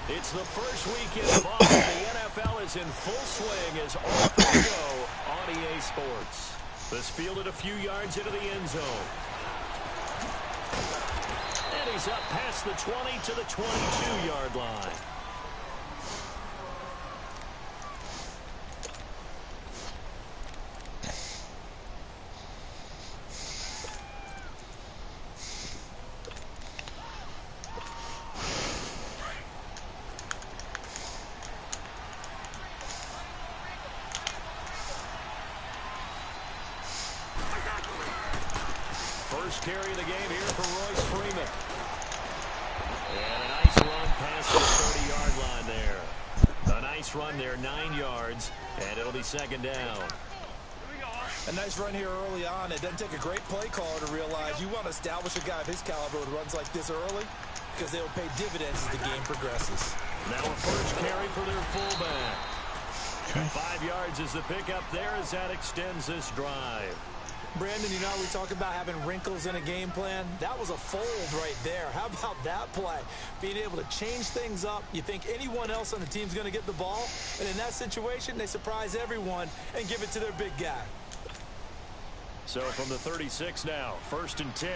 It's the first weekend of fall. The NFL is in full swing as all can go on EA Sports. This fielded a few yards into the end zone. And he's up past the 20 to the 22-yard line. First carry of the game here for Royce Freeman. And a nice run past the 30-yard line there. A nice run there, 9 yards, and it'll be second down. A nice run here early on. It doesn't take a great play caller to realize you want to establish a guy of his caliber with runs like this early because they'll pay dividends as the game progresses. Now a first carry for their fullback. Okay. 5 yards is the pickup there as that extends this drive. Brandon, you know, we talk about having wrinkles in a game plan. That was a fold right there. How about that play? Being able to change things up. You think anyone else on the team's going to get the ball, and in that situation, they surprise everyone and give it to their big guy. So from the 36 now, 1st and 10.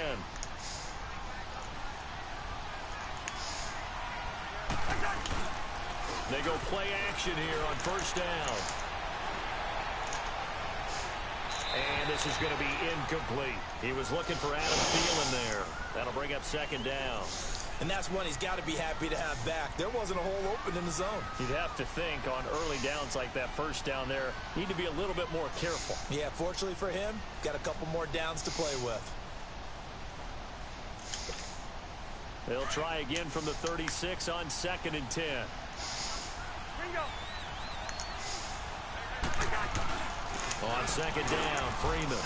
They go play action here on 1st down. And this is going to be incomplete. He was looking for Adam Thielen there. That'll bring up 2nd down. And that's one he's got to be happy to have back. There wasn't a hole open in the zone. You'd have to think on early downs like that 1st down there, need to be a little bit more careful. Yeah, fortunately for him, got a couple more downs to play with. They'll try again from the 36 on 2nd and 10. Bingo. On 2nd down, Freeman.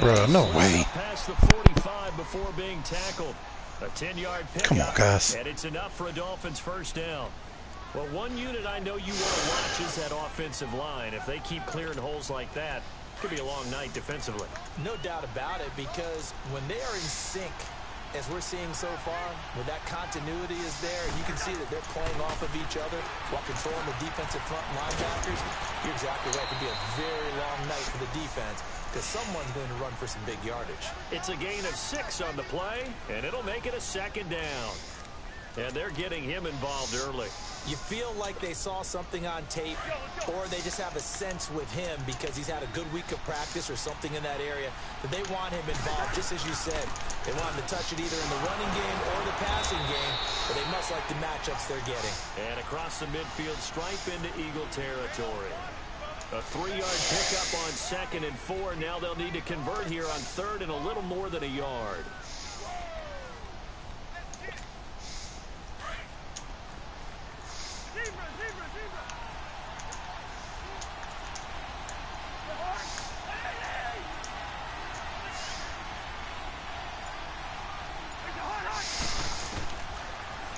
Bro, no way. Past the 45 before being tackled. A 10-yard pickup. Come on, guys. And it's enough for a Dolphins 1st down. Well, one unit I know you want to watch is that offensive line. If they keep clearing holes like that, it could be a long night defensively. No doubt about it, because when they are in sync, as we're seeing so far, where that continuity is there, you can see that they're playing off of each other while controlling the defensive front linebackers. You're exactly right. It could be a very long night for the defense because someone's going to run for some big yardage. It's a gain of 6 on the play, and it'll make it a 2nd down. And they're getting him involved early. You feel like they saw something on tape, or they just have a sense with him because he's had a good week of practice or something in that area that they want him involved, just as you said. They want him to touch it either in the running game or the passing game, but they must like the matchups they're getting. And across the midfield stripe into Eagle territory. A 3-yard pickup on 2nd and 4. Now they'll need to convert here on 3rd and a little more than a yard.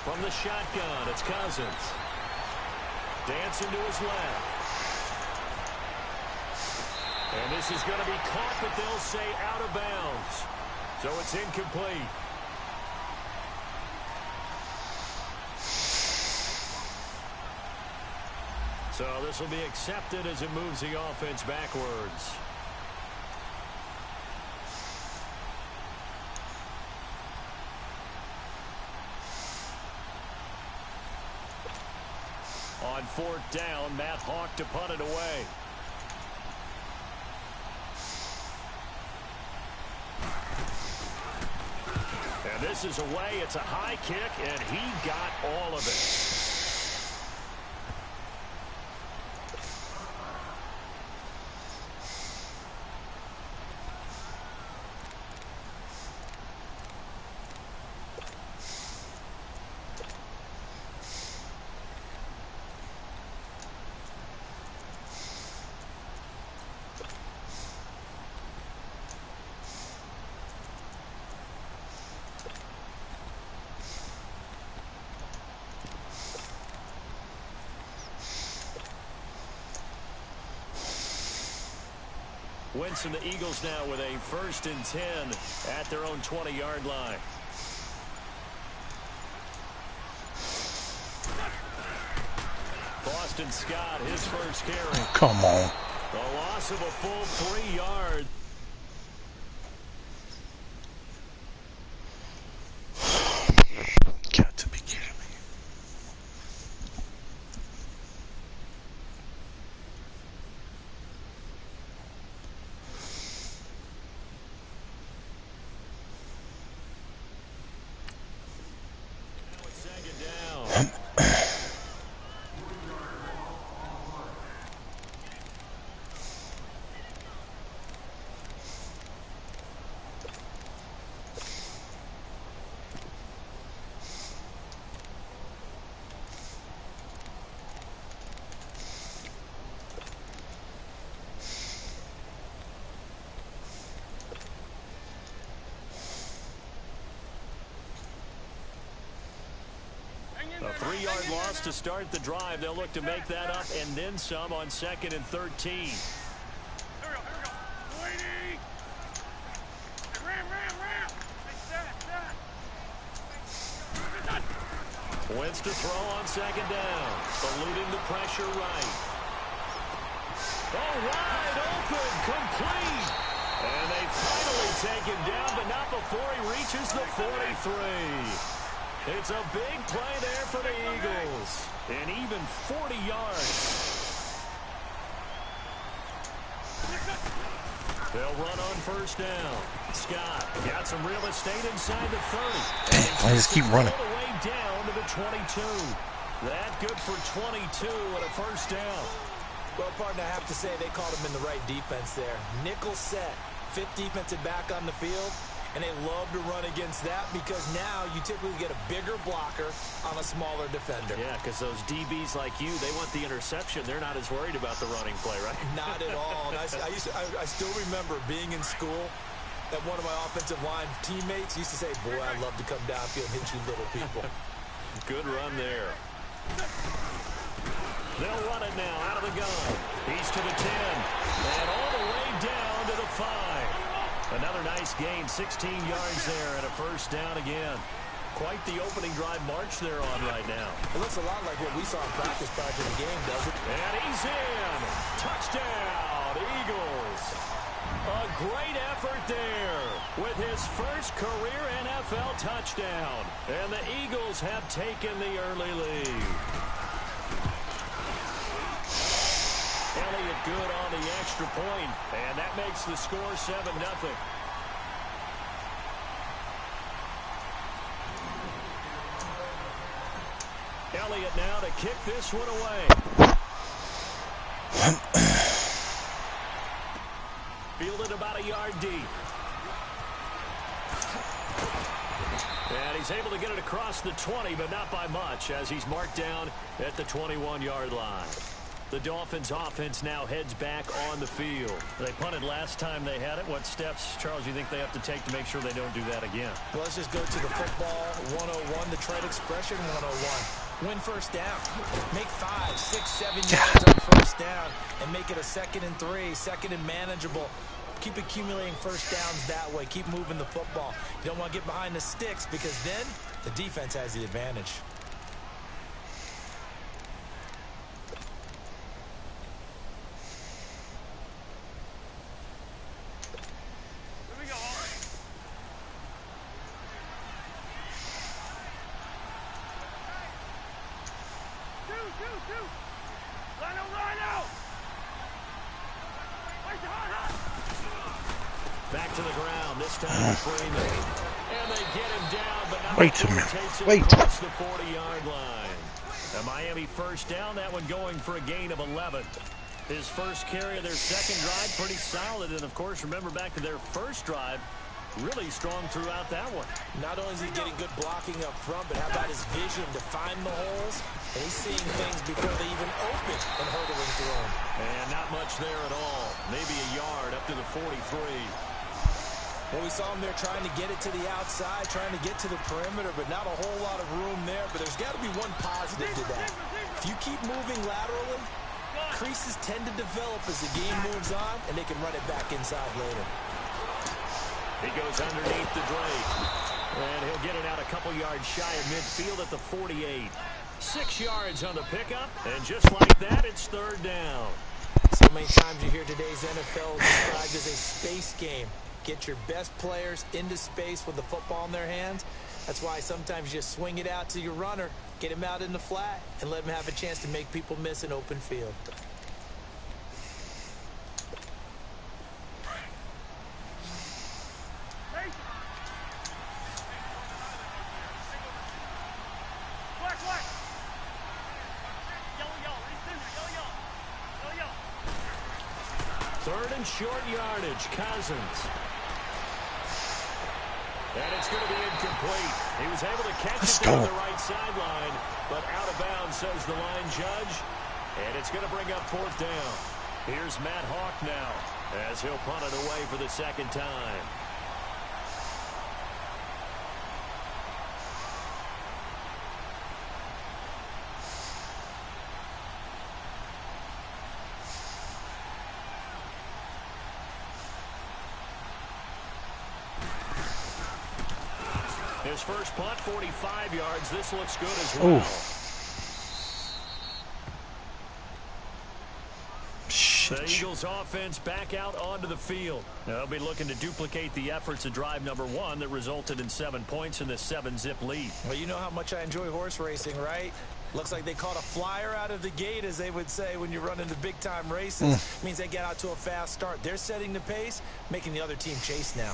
From the shotgun, it's Cousins. Dancing to his left. And this is going to be caught, but they'll say out of bounds. So it's incomplete. So this will be accepted as it moves the offense backwards. On 4th down, Matt Hawk to punt it away. And this is away. It's a high kick, and he got all of it. Winston, the Eagles now with a 1st and 10 at their own 20-yard line. Boston Scott, his first carry. Come on. A loss of a full 3 yards. Got to be kidding me. Now it's second down. A 3-yard loss to start the drive. They'll look to make that up and then some on 2nd and 13. Here we go. Waiting. Ram. Set. Wentz to throw on 2nd down. Eluding the pressure right. Oh, wide open. Complete. And they finally take him down, but not before he reaches the 43. It's a big play there for the Eagles. And even 40 yards. They'll run on 1st down. Scott got some real estate inside the 30. Damn, I just keep running. All the way down to the 22. That good for 22 and a 1st down. Well, partner, I have to say they called him in the right defense there. Nickel set, 5th defensive back on the field. And they love to run against that because now you typically get a bigger blocker on a smaller defender. Yeah, because those DBs like you, they want the interception. They're not as worried about the running play, right? Not at all. And I still remember being in school that one of my offensive line teammates used to say, boy, I'd love to come downfield and hit you little people. Good run there. They'll run it now out of the gun. He's to the 10. And all the way down to the 5. Another nice gain, 16 yards there and a 1st down again. Quite the opening drive march they're on right now. It looks a lot like what we saw in practice prior to the game, does it? And he's in. Touchdown, Eagles. A great effort there with his first career NFL touchdown. And the Eagles have taken the early lead. Elliott good on the extra point, and that makes the score 7-0. Elliott now to kick this one away. Fielded about a yard deep. And he's able to get it across the 20, but not by much, as he's marked down at the 21-yard line. The Dolphins offense now heads back on the field. They punted last time they had it. What steps, Charles, do you think they have to take to make sure they don't do that again? Well, let's just go to the football 101, the trade expression 101. Win 1st down. Make 5, 6, 7 yards on 1st down and make it a 2nd and 3, 2nd and manageable. Keep accumulating 1st downs that way. Keep moving the football. You don't want to get behind the sticks because then the defense has the advantage. Back to the ground, this time Freeman. And they get him down, but not Wait a minute. Wait. Across the 40-yard line. A Miami 1st down, that one going for a gain of 11. His first carry of their 2nd drive, pretty solid. And, of course, remember back to their 1st drive, really strong throughout that one. Not only is he getting good blocking up front, but how about his vision to find the holes? And he's seeing things before they even open and hurdling through them. And not much there at all. Maybe a yard up to the 43. Well, we saw him there trying to get it to the outside, trying to get to the perimeter, but not a whole lot of room there. But there's got to be one positive to that. If you keep moving laterally, creases tend to develop as the game moves on, and they can run it back inside later. He goes underneath the Drake. And he'll get it out a couple yards shy of midfield at the 48. 6 yards on the pickup, and just like that, it's third down. So many times you hear today's NFL described as a space game. Get your best players into space with the football in their hands. That's why sometimes you just swing it out to your runner, get him out in the flat, and let him have a chance to make people miss an open field. Third and short yardage, Cousins. And it's going to be incomplete. He was able to catch it down the right sideline, but out of bounds, says the line judge. And it's going to bring up fourth down. Here's Matt Hawk now, as he'll punt it away for the second time. His first punt, 45 yards. This looks good as well. The Eagles offense back out onto the field. They'll be looking to duplicate the efforts of drive number 1 that resulted in 7 points in this 7-zip lead. Well, you know how much I enjoy horse racing, right? Looks like they caught a flyer out of the gate, as they would say when you run into big-time races. Means they get out to a fast start. They're setting the pace, making the other team chase now.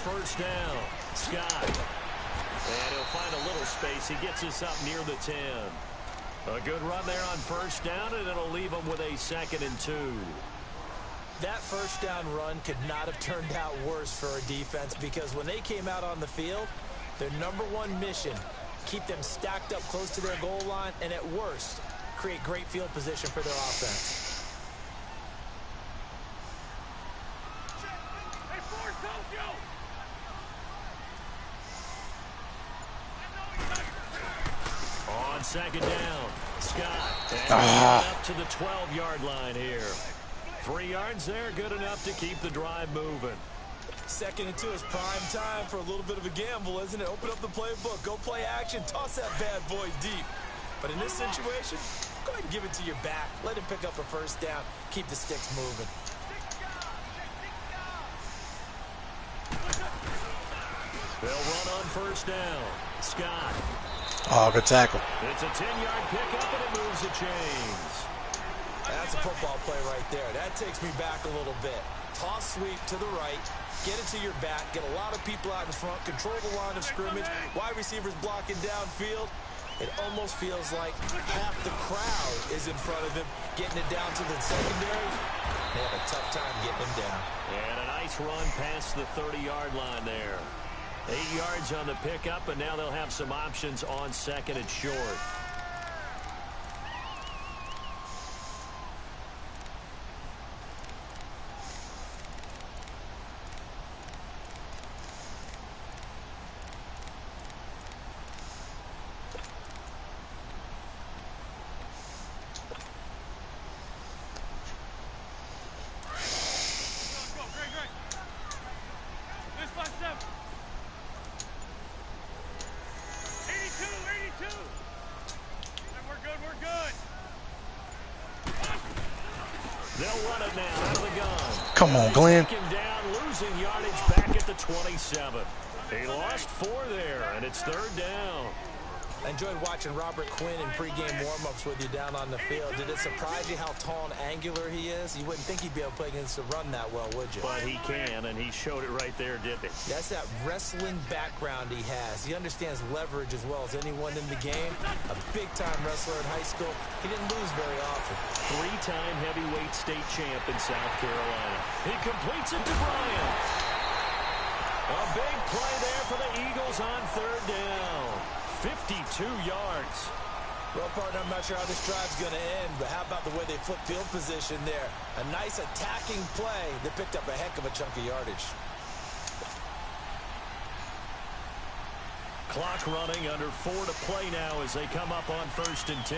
First down, Scott. And he'll find a little space. He gets us up near the 10. A good run there on first down, and it'll leave him with a 2nd and 2. That first down run could not have turned out worse for our defense, because when they came out on the field, their number 1 mission, keep them stacked up close to their goal line, and at worst, create great field position for their offense. Second down, Scott. And up to the 12-yard line here. 3 yards there, good enough to keep the drive moving. 2nd and 2 is prime time for a little bit of a gamble, isn't it? Open up the playbook, go play action, toss that bad boy deep. But in this situation, go ahead and give it to your back. Let him pick up a first down. Keep the sticks moving. They'll run on first down. Scott. Oh, good tackle. It's a 10-yard pickup, and it moves the chains. That's a football play right there. That takes me back a little bit. Toss sweep to the right, get it to your back, get a lot of people out in front, control the line of scrimmage, wide receivers blocking downfield. It almost feels like half the crowd is in front of him, getting it down to the secondary. They have a tough time getting him down. And a nice run past the 30-yard line there. 8 yards on the pickup, and now they'll have some options on 2nd and short. They'll run it now out of the gun. Come on, Glenn. Taken down, losing yardage back at the 27. He lost 4 there, and it's third down. I enjoyed watching Robert Quinn in pregame warm-ups with you down on the field. Did it surprise you how tall and angular he is? You wouldn't think he'd be able to play against the run that well, would you? But he can, and he showed it right there, didn't he? That's that wrestling background he has. He understands leverage as well as anyone in the game. A big-time wrestler in high school. He didn't lose very often. 3-time heavyweight state champ in South Carolina. He completes it to Bryant. A big play there for the Eagles on third down. 52 yards. Well, partner, I'm not sure how this drive's going to end, but how about the way they flip field position there? A nice attacking play that picked up a heck of a chunk of yardage. Clock running, under 4 to play now as they come up on 1st and 10.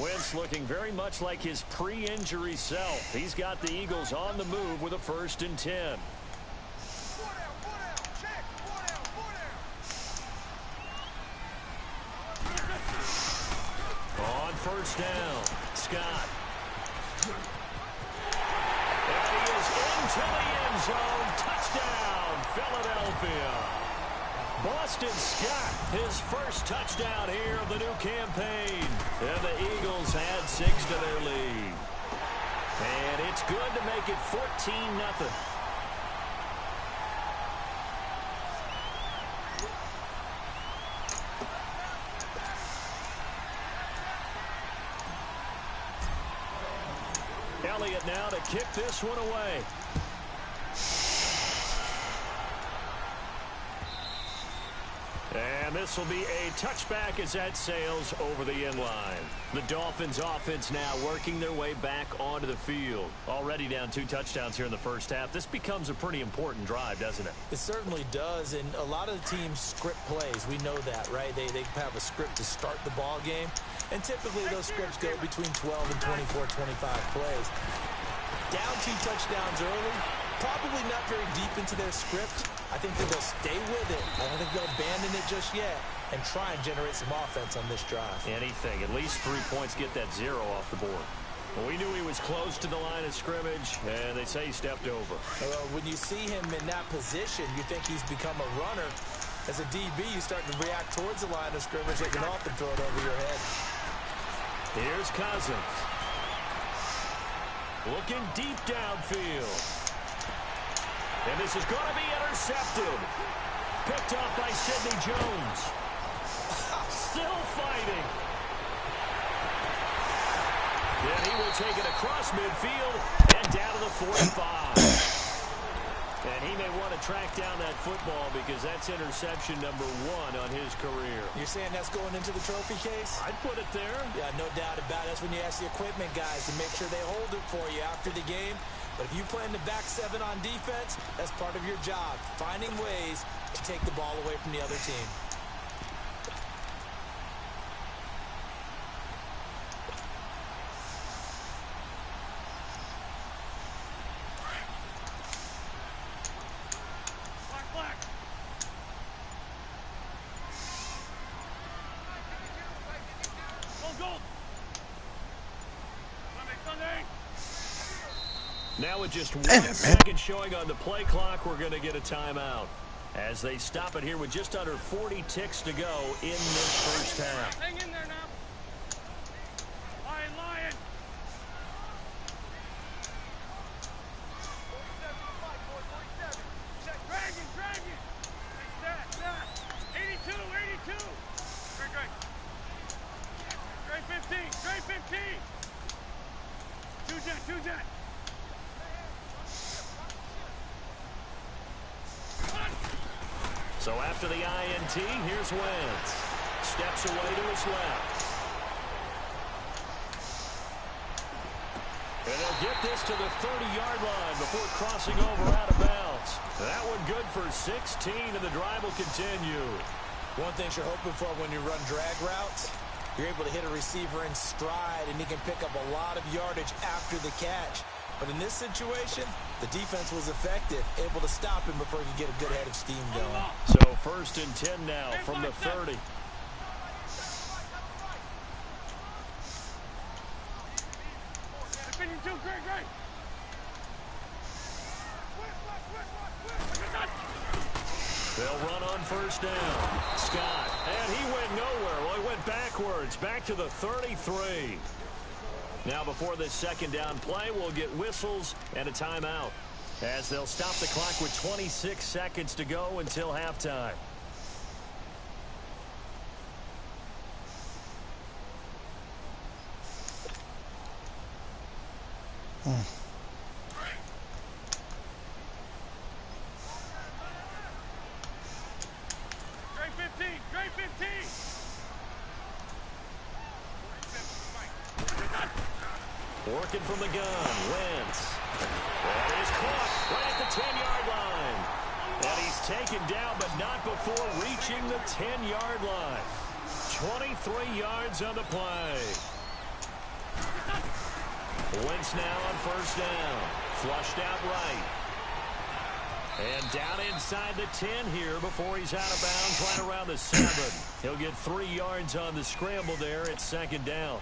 Wentz looking very much like his pre-injury self. He's got the Eagles on the move with a 1st and 10. On 1st down, Scott. And he is into the end zone. Touchdown, Philadelphia. Boston Scott, his 1st touchdown here of the new campaign. And the Eagles add 6 to their lead. And it's good to make it 14-0. Elliott now to kick this one away. And this will be a touchback as that sails over the end line. The Dolphins offense now working their way back onto the field. Already down 2 touchdowns here in the 1st half. This becomes a pretty important drive, doesn't it? It certainly does, and a lot of the teams script plays. We know that, right? They have a script to start the ball game, and typically those scripts go between 12 and 24, 25 plays. Down 2 touchdowns early, probably not very deep into their script. I think that they'll stay with it. I don't think they'll abandon it just yet and try and generate some offense on this drive. Anything. At least 3 points, get that 0 off the board. Well, we knew he was close to the line of scrimmage, and they say he stepped over. When you see him in that position, you think he's become a runner. As a DB, you start to react towards the line of scrimmage. They can often throw it over your head. Here's Cousins. Looking deep downfield. And this is going to be intercepted. Picked off by Sidney Jones. Still fighting. Then he will take it across midfield and down to the 45. And he may want to track down that football because that's interception number 1 on his career. You're saying that's going into the trophy case? I'd put it there. Yeah, no doubt about it. That's when you ask the equipment guys to make sure they hold it for you after the game. But if you play in the back 7 on defense, that's part of your job, finding ways to take the ball away from the other team. Black. Gold. Sunday. Now with just 1 second showing on the play clock, we're going to get a timeout. As they stop it here with just under 40 ticks to go in this 1st half. Hang in there now. Lion. Dragon. Stat. 82. Great 15. Two jet. So after the INT, here's Wentz. Steps away to his left. And they'll get this to the 30-yard line before crossing over out of bounds. That one good for 16, and the drive will continue. One thing you're hoping for when you run drag routes, you're able to hit a receiver in stride, and he can pick up a lot of yardage after the catch. But in this situation, the defense was effective, able to stop him before he could get a good head of steam going. So 1st and 10 now from the 30. Great. They'll run on 1st down. Scott, and he went nowhere. Well, he went backwards, back to the 33. Now before this 2nd down play, we'll get whistles and a timeout, as they'll stop the clock with 26 seconds to go until halftime. Great 15. Working from the gun, Wentz. That is caught right at the 10-yard line. And he's taken down, but not before reaching the 10-yard line. 23 yards on the play. Wentz now on first down. Flushed out right. And down inside the 10 here before he's out of bounds right around the 7. He'll get 3 yards on the scramble there at second down.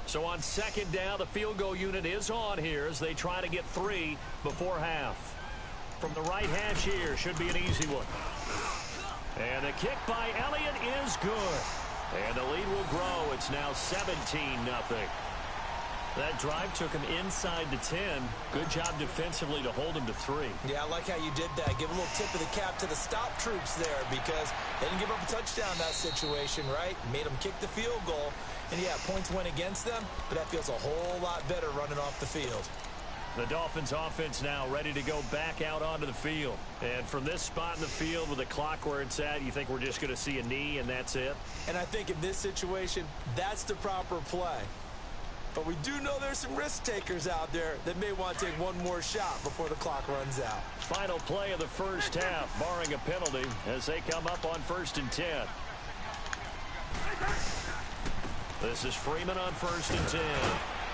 So on second down, the field goal unit is on here as they try to get 3 before half. From the right hash here, should be an easy one. And the kick by Elliott is good. And the lead will grow. It's now 17-0. That drive took him inside the 10. Good job defensively to hold him to 3. Yeah, I like how you did that. Give a little tip of the cap to the stop troops there because they didn't give up a touchdown in that situation, right? Made them kick the field goal. And, yeah, points went against them, but that feels a whole lot better running off the field. The Dolphins offense now ready to go back out onto the field. And from this spot in the field with the clock where it's at, you think we're just going to see a knee and that's it? And I think in this situation, that's the proper play. But we do know there's some risk takers out there that may want to take one more shot before the clock runs out. Final play of the first half, barring a penalty, as they come up on 1st and 10. This is Freeman on 1st and 10.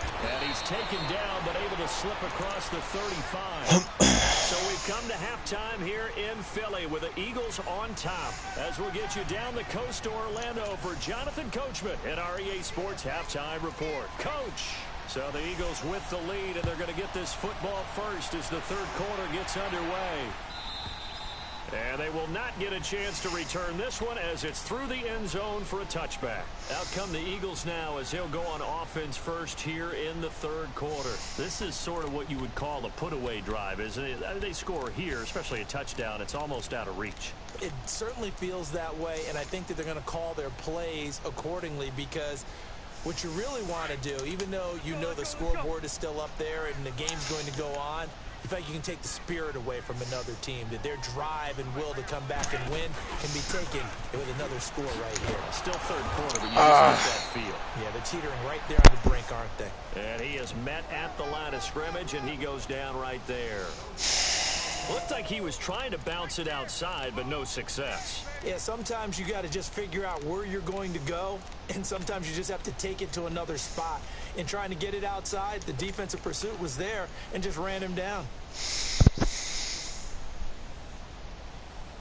And he's taken down, but able to slip across the 35. So we've come to halftime here in Philly with the Eagles on top. As we'll get you down the coast to Orlando for Jonathan Coachman in our EA Sports Halftime Report. Coach! So the Eagles with the lead, and they're going to get this football first as the third quarter gets underway. And they will not get a chance to return this one as it's through the end zone for a touchback. Out come the Eagles now as he'll go on offense first here in the third quarter. This is sort of what you would call a put-away drive, isn't it? They score here, especially a touchdown. It's almost out of reach. It certainly feels that way, and I think that they're going to call their plays accordingly because what you really want to do, even though you know the scoreboard is still up there and the game's going to go on, in fact, you can take the spirit away from another team, that their drive and will to come back and win can be taken with another score right here. Still third quarter, but you just get that feel. Yeah, they're teetering right there on the brink, aren't they? And he is met at the line of scrimmage, and he goes down right there. Looked like he was trying to bounce it outside, but no success. Yeah, sometimes you got to just figure out where you're going to go, and sometimes you just have to take it to another spot. In trying to get it outside, the defensive pursuit was there and just ran him down.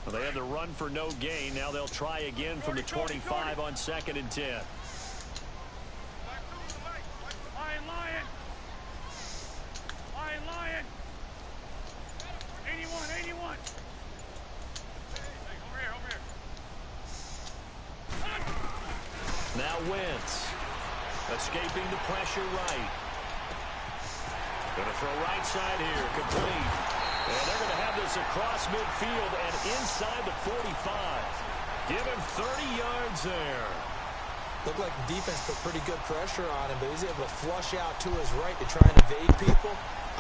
Well, they had the run for no gain. Now they'll try again from the 25 on 2nd and 10. Lion. 81. Over here. Now Wentz. Escaping the pressure right. Going to throw right side here. Complete. And they're going to have this across midfield and inside the 45. Give him 30 yards there. Looked like the defense put pretty good pressure on him, but he was able to flush out to his right to try and evade people.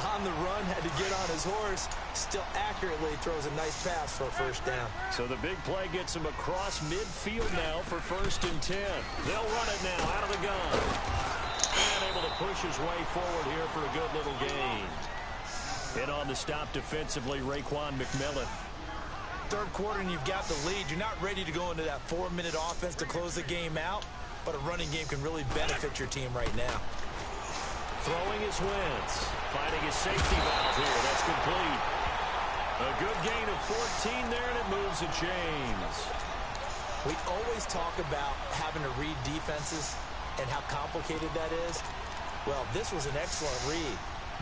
On the run, had to get on his horse. Still accurately throws a nice pass for a first down. So the big play gets him across midfield now for 1st and 10. They'll run it now out of the gun. And able to push his way forward here for a good little gain. Hit on the stop defensively, Raekwon McMillan. Third quarter and you've got the lead. You're not ready to go into that 4-minute offense to close the game out, but a running game can really benefit your team right now. Throwing his Wentz. Finding his safety valve here. That's complete. A good gain of 14 there, and it moves the chains. We always talk about having to read defenses and how complicated that is. Well, this was an excellent read.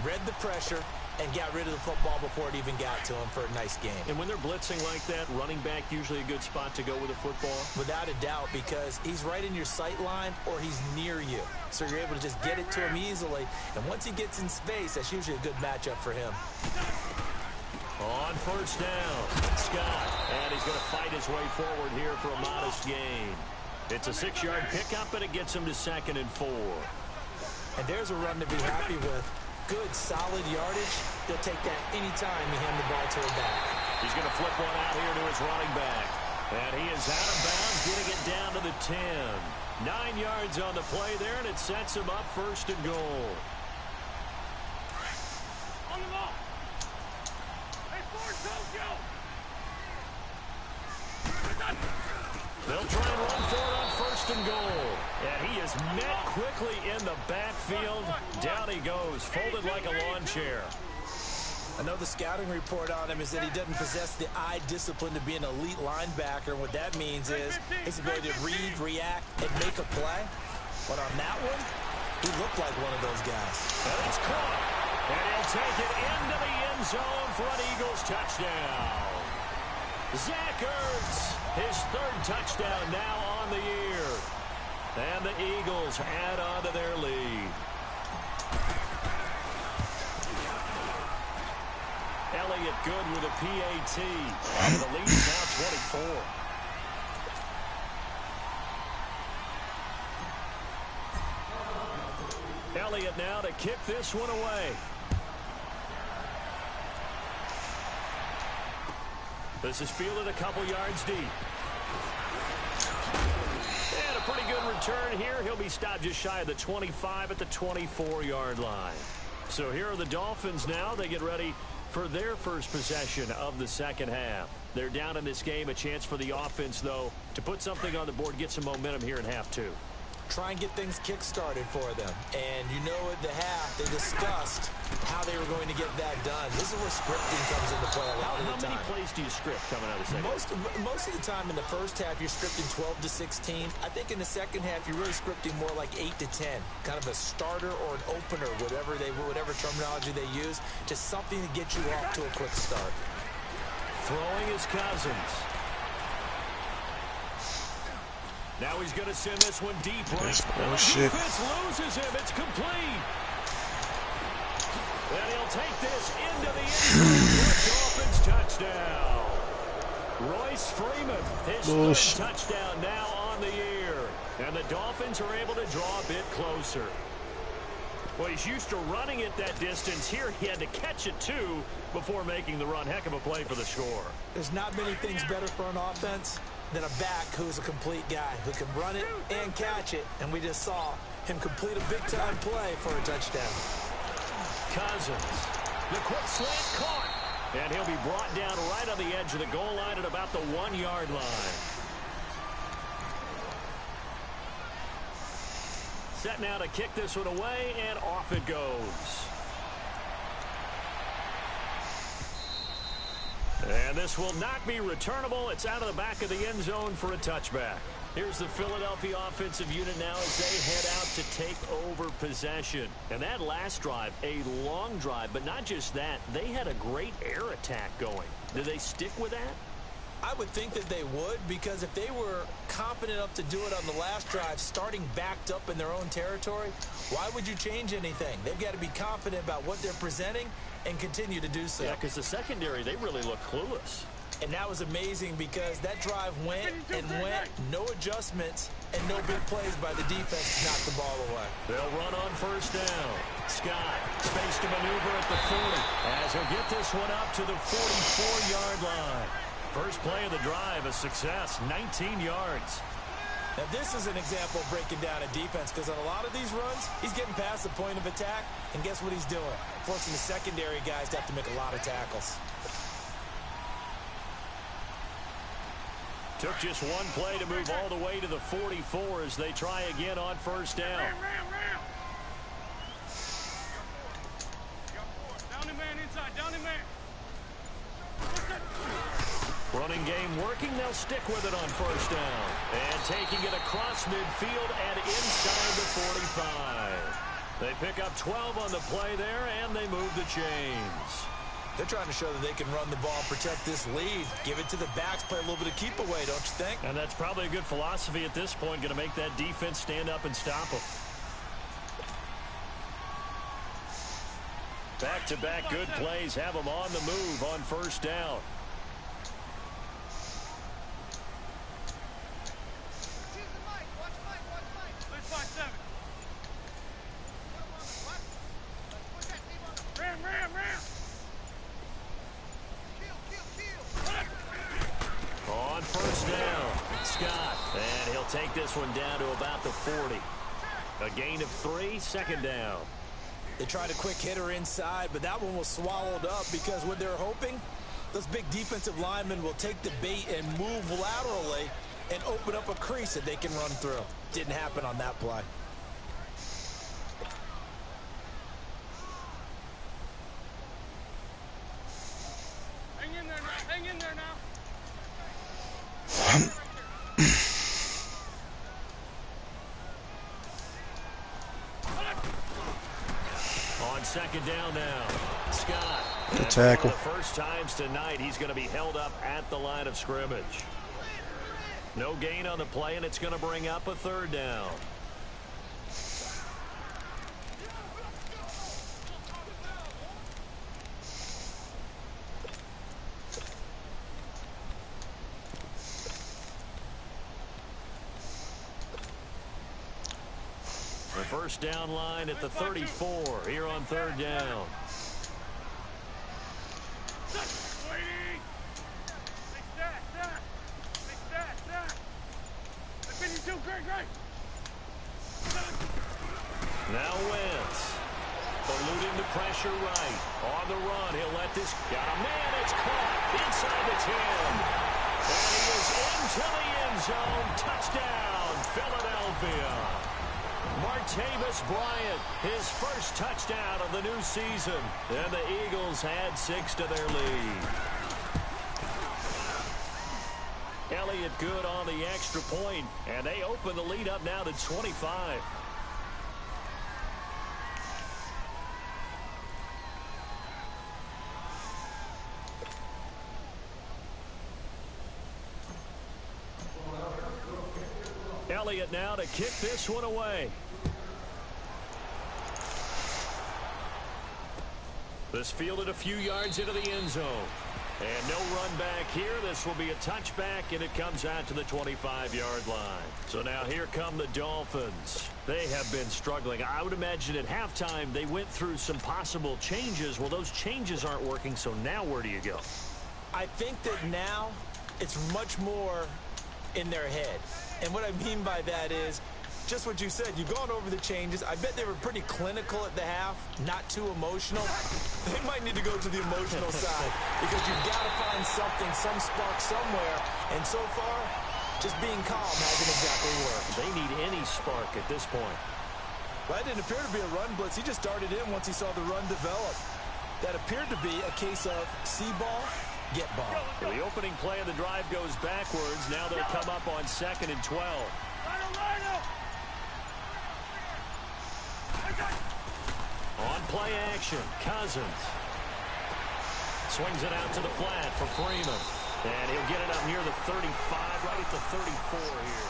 Read the pressure and got rid of the football before it even got to him for a nice game. And when they're blitzing like that, running back usually a good spot to go with a football? Without a doubt, because he's right in your sight line or he's near you. So you're able to just get it to him easily. And once he gets in space, that's usually a good matchup for him. On first down, Scott. And he's going to fight his way forward here for a modest gain. It's a 6-yard pickup, and it gets him to 2nd and 4. And there's a run to be happy with. Good, solid yardage. He'll take that anytime you hand the ball to a back. He's going to flip one out here to his running back. And he is out of bounds, getting it down to the 10. 9 yards on the play there, and it sets him up 1st and goal. On the ball. Hey, forward, Tokyo. They'll try and run for it on 1st and goal. is met quickly in the backfield. Down he goes, folded like a lawn chair. I know the scouting report on him is that he doesn't possess the eye discipline to be an elite linebacker. What that means is his ability to read, react, and make a play. But on that one, he looked like one of those guys. And it's caught. And he'll take it into the end zone for an Eagles touchdown. Zach Ertz, his third touchdown now on the year. And the Eagles add on to their lead. Elliott good with a PAT. And the lead is now 24. Elliott now to kick this one away. This is fielded a couple yards deep. And a pretty good return here. He'll be stopped just shy of the 25 at the 24-yard line. So here are the Dolphins now. They get ready for their first possession of the second half. They're down in this game. A chance for the offense, though, to put something on the board, get some momentum here in half two. Try and get things kick-started for them. And you know at the half, they discussed how they were going to get that done. This is where scripting comes into play a lot of the time. How many plays do you script coming out of the second half? Most of the time in the first half, you're scripting 12 to 16. I think in the second half, you're really scripting more like 8 to 10. Kind of a starter or an opener, whatever terminology they use. Just something to get you off to a quick start. Throwing is Cousins. Now he's going to send this one deep right. And the defense loses him. It's complete. And he'll take this into the end zone for a Dolphins touchdown. Royce Freeman, his third touchdown now on the year. And the Dolphins are able to draw a bit closer. Well, he's used to running it that distance. Here he had to catch it, too, before making the run. Heck of a play for the score. There's not many things better for an offense than a back who's a complete guy who can run it and catch it. And we just saw him complete a big-time play for a touchdown. Cousins, the quick slant caught. And he'll be brought down right on the edge of the goal line at about the 1-yard line. Set now to kick this one away, and off it goes. And this will not be returnable. It's out of the back of the end zone for a touchback. Here's the Philadelphia offensive unit now as they head out to take over possession. And that last drive, a long drive, but not just that. They had a great air attack going. Do they stick with that? I would think that they would, because if they were confident enough to do it on the last drive, starting backed up in their own territory, why would you change anything? They've got to be confident about what they're presenting and continue to do so. Yeah, because the secondary, they really look clueless. And that was amazing because that drive went and went, no adjustments, and no big plays by the defense to knock the ball away. They'll run on first down. Scott, space to maneuver at the 40 as he'll get this one up to the 44-yard line. First play of the drive, a success, 19 yards. Now, this is an example of breaking down a defense because on a lot of these runs, he's getting past the point of attack, and guess what he's doing? Forcing the secondary guys to have to make a lot of tackles. Took just one play to move all the way to the 44 as they try again on first down. Down the man inside, down the man. Running game working, they'll stick with it on first down. And taking it across midfield and inside the 45. They pick up 12 on the play there, and they move the chains. They're trying to show that they can run the ball, protect this lead, give it to the backs, play a little bit of keep away, don't you think? And that's probably a good philosophy at this point, going to make that defense stand up and stop them. Back-to-back good plays have them on the move on first down. On first down, Scott, and he'll take this one down to about the 40. A gain of 3, second down. They tried a quick hitter inside, but that one was swallowed up because what they're hoping, those big defensive linemen will take the bait and move laterally and open up a crease that they can run through. Didn't happen on that play. Hang in there now. Hang in there now. On second down now, Scott. Good tackle. For the first times tonight, he's going to be held up at the line of scrimmage. No gain on the play, and it's going to bring up a third down. The first down line at the 34 here on third down. Now Wentz. Eluding the pressure right. On the run, he'll let this... Got a man, it's caught inside the 10. And he is into the end zone. Touchdown, Philadelphia. Martavis Bryant, his first touchdown of the new season. And the Eagles add 6 to their lead. Elliott good on the extra point, and they open the lead up now to 25. Elliott now to kick this one away. This fielded a few yards into the end zone. And no run back here. This will be a touchback, and it comes out to the 25-yard line. So now here come the Dolphins. They have been struggling. I would imagine at halftime they went through some possible changes. Well, those changes aren't working, so now where do you go? I think that now it's much more in their head. And what I mean by that is just what you said. You've gone over the changes. I bet they were pretty clinical at the half, not too emotional. They might need to go to the emotional side because you've got to find something, some spark somewhere. And so far, just being calm hasn't exactly worked. They need any spark at this point. Well, that didn't appear to be a run blitz. He just started in once he saw the run develop. That appeared to be a case of see ball, get ball. So the opening play of the drive goes backwards. Now they'll come up on 2nd and 12. On play action, Cousins. Swings it out to the flat for Freeman. And he'll get it up near the 35, right at the 34 here.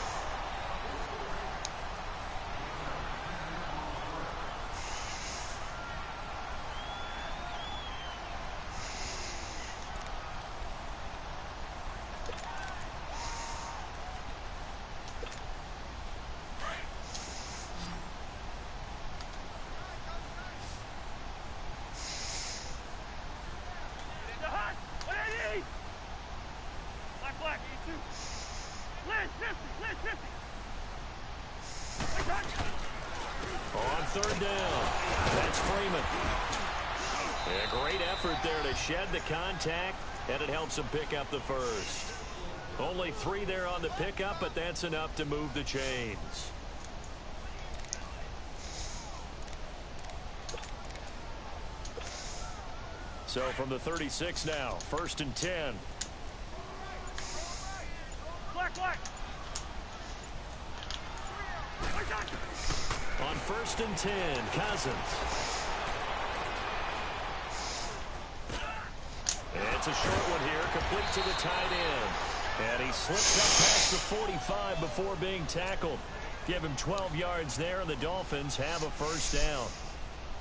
On third down, that's Freeman. A great effort there to shed the contact, and it helps him pick up the first. Only 3 there on the pickup, but that's enough to move the chains. So from the 36 now, 1st and 10. On 1st and 10, Cousins. And it's a short one here, complete to the tight end. And he slips up past the 45 before being tackled. Give him 12 yards there, and the Dolphins have a first down.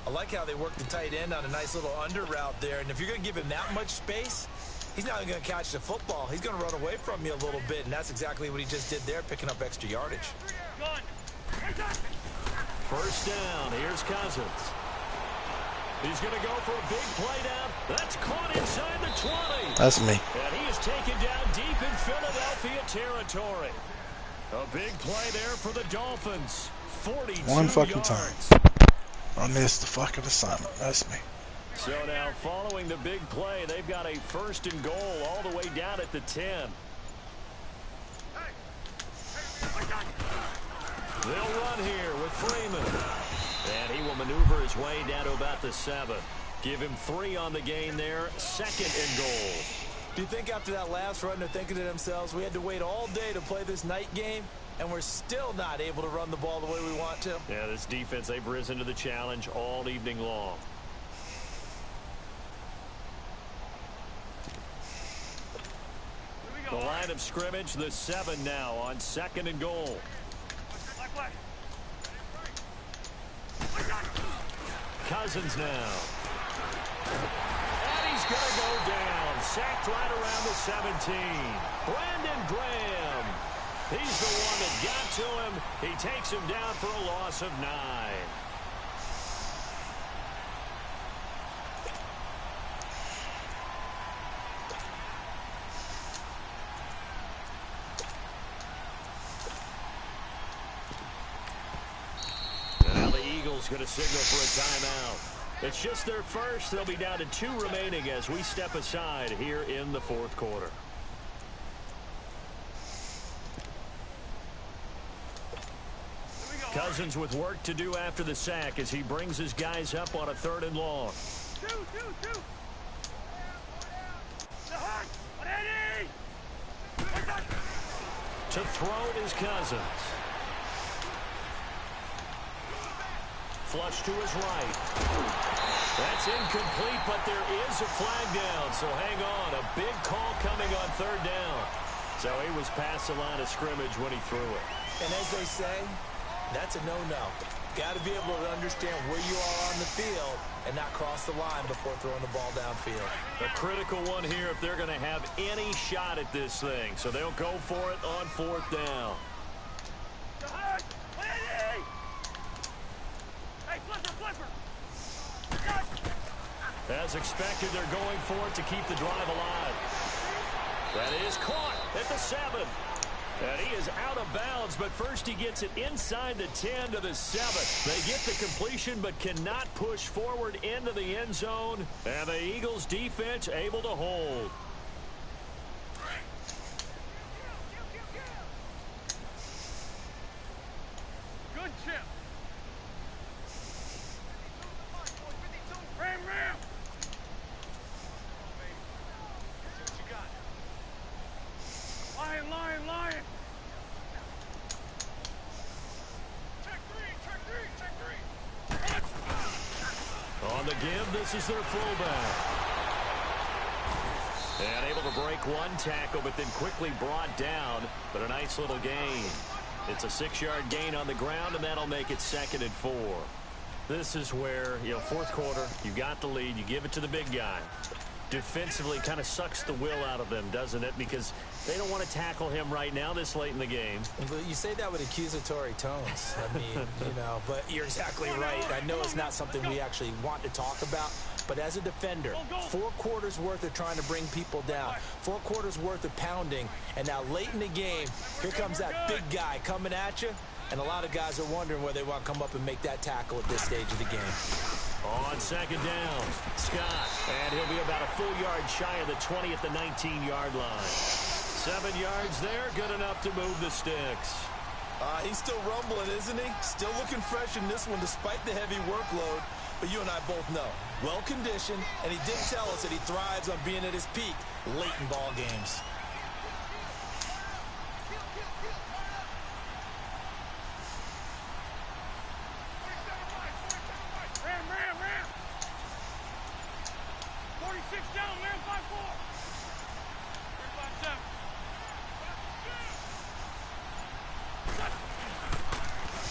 I like how they work the tight end on a nice little under route there. And if you're going to give him that much space, he's not going to catch the football. He's going to run away from you a little bit, and that's exactly what he just did there, picking up extra yardage. First down, here's Cousins. He's going to go for a big play down. That's caught inside the 20. That's me. And he is taken down deep in Philadelphia territory. A big play there for the Dolphins. 42 One fucking yards. time. I missed the fucking assignment. That's me. So now following the big play, they've got a 1st and goal all the way down at the 10. They'll run here with Freeman. And he will maneuver his way down to about the 7. Give him 3 on the gain there. 2nd and goal. Do you think after that last run they're thinking to themselves, we had to wait all day to play this night game, and we're still not able to run the ball the way we want to? Yeah, this defense, they've risen to the challenge all evening long. The line of scrimmage, the 7 now on 2nd and goal. Cousins now. And he's going to go down. Sacked right around the 17. Brandon Graham. He's the one that got to him. He takes him down for a loss of 9. Going to signal for a timeout. It's just their first. They'll be down to 2 remaining as we step aside here in the 4th quarter. Cousins with work to do after the sack as he brings his guys up on a 3rd and long. To throw it is Cousins. Flush to his right. That's incomplete, but there is a flag down, so hang on. A big call coming on 3rd down. So he was past the line of scrimmage when he threw it. And as they say, that's a no-no. Got to be able to understand where you are on the field and not cross the line before throwing the ball downfield. A critical one here if they're going to have any shot at this thing. So they'll go for it on 4th down. As expected, they're going for it to keep the drive alive. That is caught at the 7. And he is out of bounds, but first he gets it inside the 10 to the 7. They get the completion, but cannot push forward into the end zone. And the Eagles defense able to hold. Good chip. Lion. Check three. On the give, this is their fullback. And able to break one tackle, but then quickly brought down. But a nice little gain. It's a 6-yard gain on the ground, and that'll make it 2nd and 4. This is where, 4th quarter, you got the lead, you give it to the big guy. Defensively kind of sucks the will out of them, doesn't it? Because they don't want to tackle him right now this late in the game. But you say that with accusatory tones. I mean, but you're exactly right. I know it's not something we actually want to talk about. But as a defender, 4 quarters worth of trying to bring people down, 4 quarters worth of pounding, and now late in the game, here comes that big guy coming at you. And a lot of guys are wondering whether they want to come up and make that tackle at this stage of the game. On 2nd down, Scott. And he'll be about a full yard shy of the 20 at the 19-yard line. 7 yards there, good enough to move the sticks. He's still rumbling, isn't he? Still looking fresh in this one despite the heavy workload. But you and I both know, well-conditioned, and he did tell us that he thrives on being at his peak late in ball games.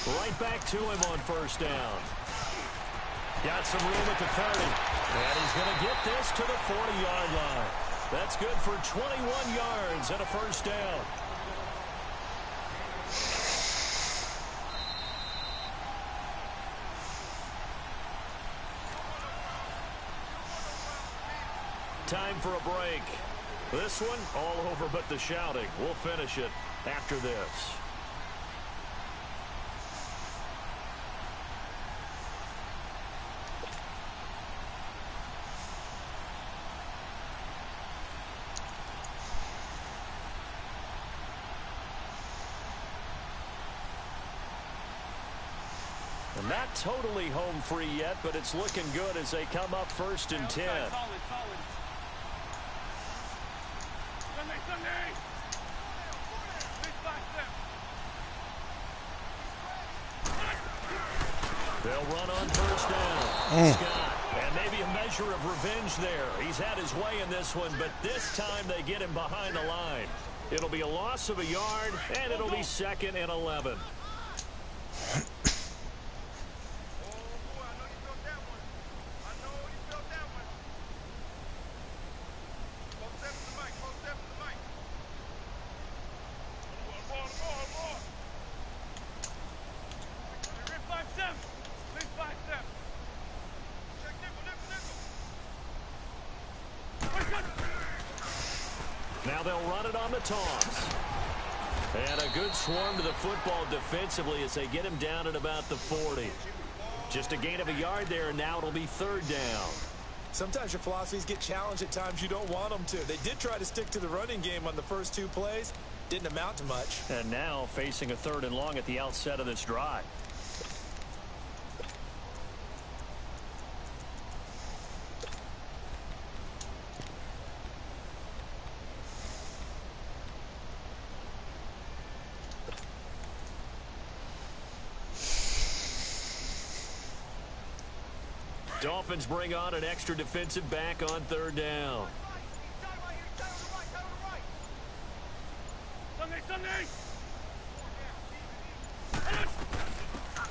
Right back to him on 1st down. Got some room at the 30. And he's going to get this to the 40-yard line. That's good for 21 yards and a 1st down. Time for a break. This one all over but the shouting. We'll finish it after this. And not totally home free yet, but it's looking good as they come up 1st and 10. They'll run on 1st down. Scott, and maybe a measure of revenge there. He's had his way in this one, but this time they get him behind the line. It'll be a loss of a yard, and it'll be 2nd and 11. Now they'll run it on the toss. And a good swarm to the football defensively as they get him down at about the 40. Just a gain of a yard there, and now it'll be 3rd down. Sometimes your philosophies get challenged at times you don't want them to. They did try to stick to the running game on the first 2 plays. Didn't amount to much. And now facing a 3rd and long at the outset of this drive. Dolphins bring on an extra defensive back on 3rd down.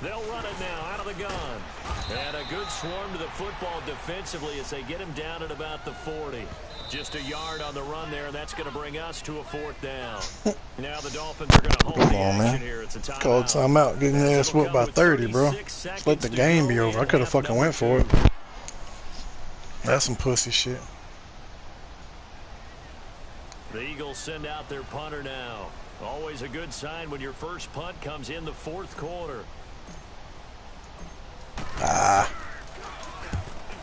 They'll run it now out of the gun. And a good swarm to the football defensively as they get him down at about the 40. Just a yard on the run there. That's going to bring us to a 4th down. Now the Dolphins are going to hold the action here. It's a timeout. Call timeout. Getting their ass whooped by 30, bro. Just let the game be over. I could have fucking went for it. That's some pussy shit. The Eagles send out their punter now. Always a good sign when your first punt comes in the 4th quarter.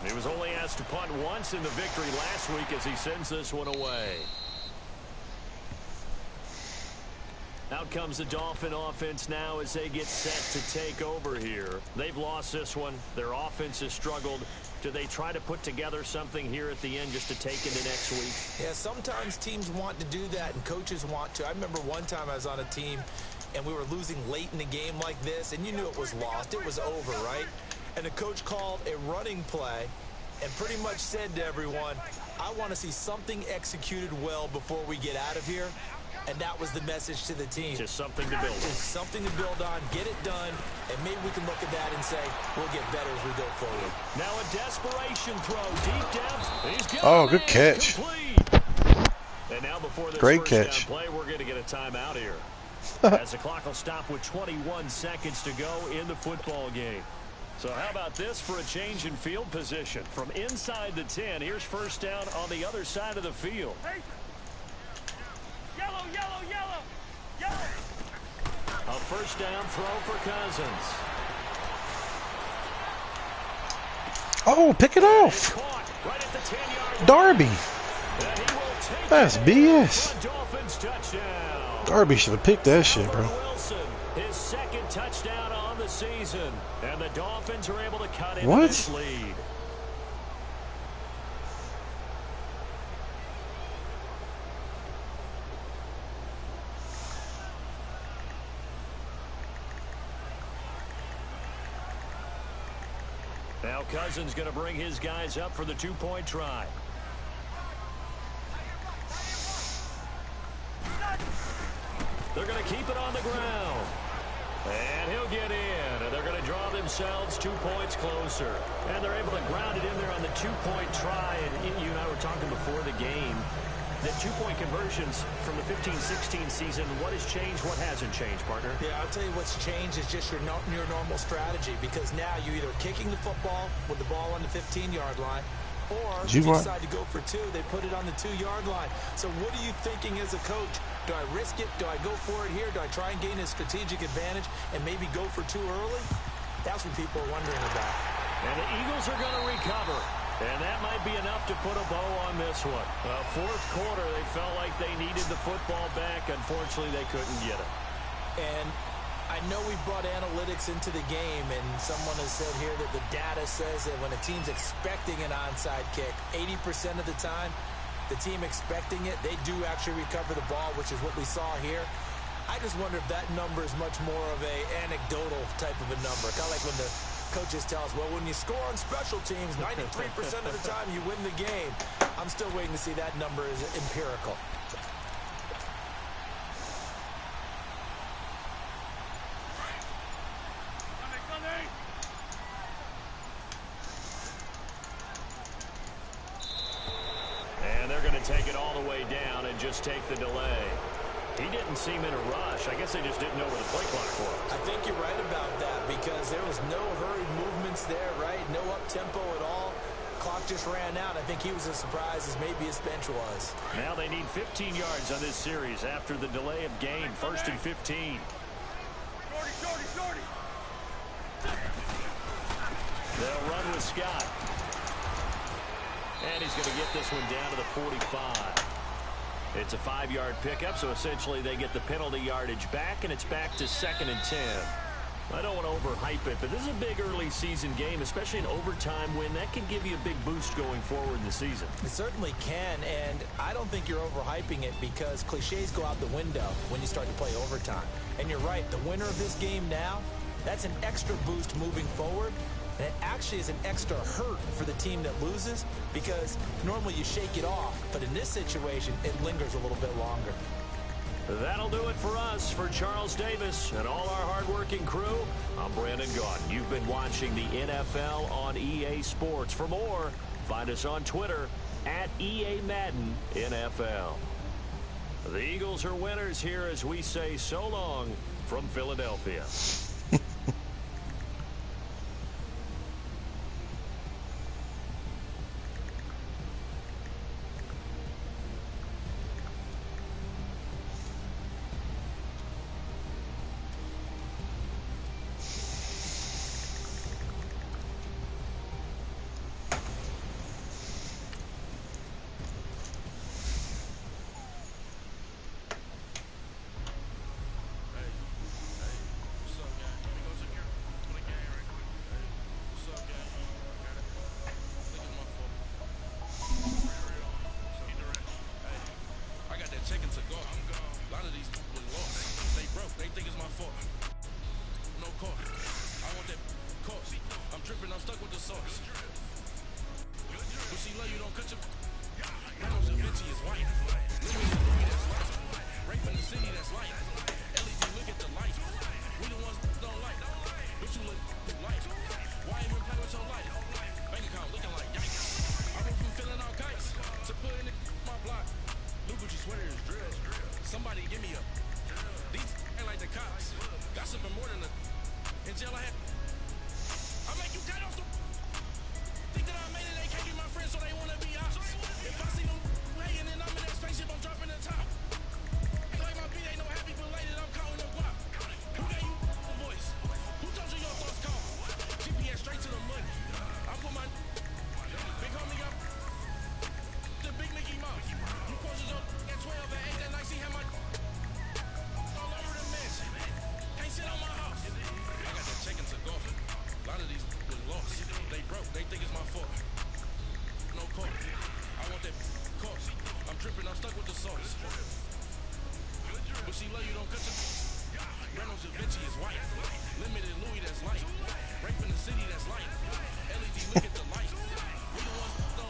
He was only asked to punt once in the victory last week as he sends this one away. Out comes the Dolphin offense now as they get set to take over here. They've lost this one. Their offense has struggled. Do they try to put together something here at the end just to take into next week? Yeah, sometimes teams want to do that and coaches want to. I remember one time I was on a team and we were losing late in the game like this, and you knew it was lost. It was over, right? And the coach called a running play and pretty much said to everyone, I want to see something executed well before we get out of here. And that was the message to the team. Just something to build on. Just something to build on, get it done, and maybe we can look at that and say, we'll get better as we go forward. Now a desperation throw deep down. He's got Oh, good catch. Complete. And now before this Great first catch. down play, we're going to get a timeout here. As the clock will stop with 21 seconds to go in the football game. So how about this for a change in field position? From inside the 10, here's 1st down on the other side of the field. Hey. Yellow, yellow, yellow, yellow. A 1st down throw for Cousins. Oh, pick it off. Right at the 10-yard Darby. And he will take That's it BS. for a Dolphins touchdown. Darby should have picked that shit, bro. Wilson, his 2nd touchdown on the season. And the Dolphins are able to cut into What? this lead. Now Cousins going to bring his guys up for the 2-point try. They're going to keep it on the ground. And he'll get in. And they're going to draw themselves 2 points closer. And they're able to ground it in there on the 2-point try. And you and I were talking before the game. The 2-point conversions from the 15-16 season, what has changed, what hasn't changed, partner? Yeah, I'll tell you what's changed is just your normal strategy, because now you're either kicking the football with the ball on the 15-yard line, or if you decide to go for 2, they put it on the 2-yard line. So what are you thinking as a coach? Do I risk it? Do I go for it here? Do I try and gain a strategic advantage and maybe go for 2 early? That's what people are wondering about. And the Eagles are going to recover. And that might be enough to put a bow on this one. 4th quarter, they felt like they needed the football back. Unfortunately, they couldn't get it. And I know we brought analytics into the game, and someone has said here that the data says that when a team's expecting an onside kick, 80% of the time, the team expecting it, they do actually recover the ball, which is what we saw here. I just wonder if that number is much more of a anecdotal type of a number. Kind of like when the coaches tell us, well, when you score on special teams, 93% of the time you win the game. I'm still waiting to see that number is empirical. And they're going to take it all the way down and just take the delay. He didn't seem in a rush. I guess they just didn't know where the play clock was. I think you're right about that because there was no hurried movements there, right? No up-tempo at all. Clock just ran out. I think he was as surprised as maybe his bench was. Now they need 15 yards on this series after the delay of game. 1st and 15. They'll run with Scott. And he's going to get this one down to the 45. It's a 5-yard pickup, so essentially they get the penalty yardage back, and it's back to 2nd and 10. I don't want to overhype it, but this is a big early season game, especially an overtime win. That can give you a big boost going forward in the season. It certainly can, and I don't think you're overhyping it because cliches go out the window when you start to play overtime. And you're right, the winner of this game now, that's an extra boost moving forward. And it actually is an extra hurt for the team that loses because normally you shake it off, but in this situation, it lingers a little bit longer. That'll do it for us. For Charles Davis and all our hardworking crew, I'm Brandon Gaudin. You've been watching the NFL on EA Sports. For more, find us on Twitter at EA Madden NFL. The Eagles are winners here as we say so long from Philadelphia.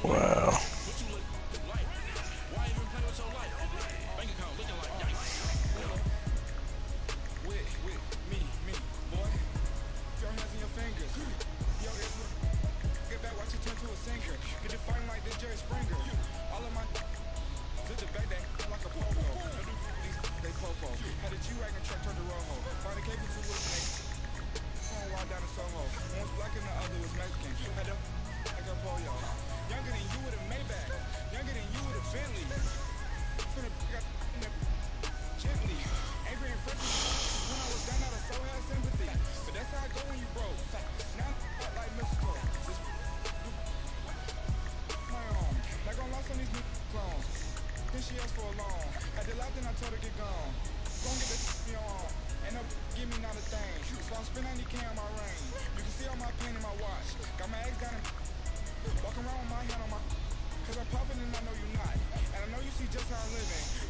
Wow. Younger than you would have made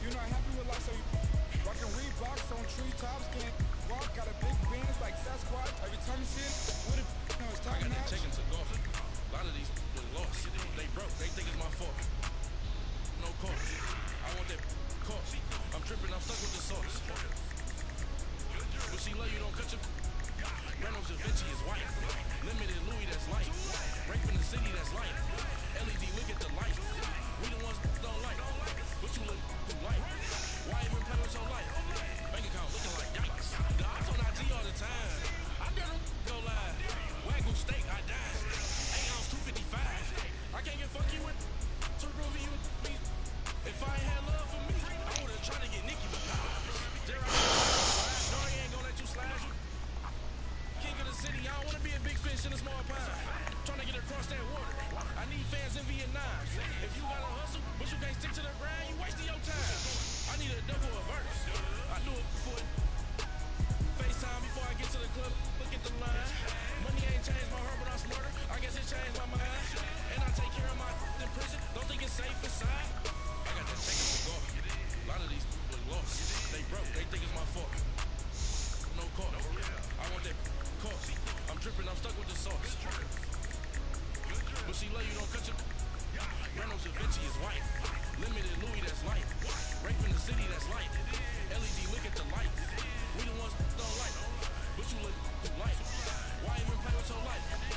You're not happy with life, so you rockin' Reeboks on treetops, can't walk, got a big bands like Sasquatch. Every time you see it, with it, it's top I got that notch. chicken to golf. A lot of these was lost. They broke. They think it's my fault. No cost. I want that cost. I'm tripping. I'm stuck with the sauce. But she love you, don't cut your. Reynolds Da Vinci is white. Limited Louis, that's light. Break from the city, that's light. LED, look at the light. We the ones don't like. What you look like? Why even play with your life? Bank account looking like yikes. Dogs on IG all the time. I never go live. Wagyu steak, I died. 8 ounce 255. I can't get fuck you with. To prove you with me. If I ain't had love for me, I would've tried to get Nicki Minaj. There I am. No, I ain't gonna let you slide you. King of the city, I don't wanna be a big fish in a small pond. Trying to get across that water. I need fans in Vietnam. If you gotta hustle, but you can't stick to the grind, you wasting your time. I need a double a verse. I do it before FaceTime before I get to the club. Look at the line. Money ain't changed my heart, but I'm smarter. I guess it changed my mind. And I take care of my in prison. Don't think it's safe inside. I got that chicken to golf. A lot of these was lost. They broke. They think it's my fault. No cost. I want that cost. I'm dripping. I'm stuck with the sauce. But she love you, don't cut your. Reynolds Da Vinci is white. Limited Louis, that's light. Break from the city, that's light. LED, look at the light. We the ones don't like. But you look like. Why even play with your life?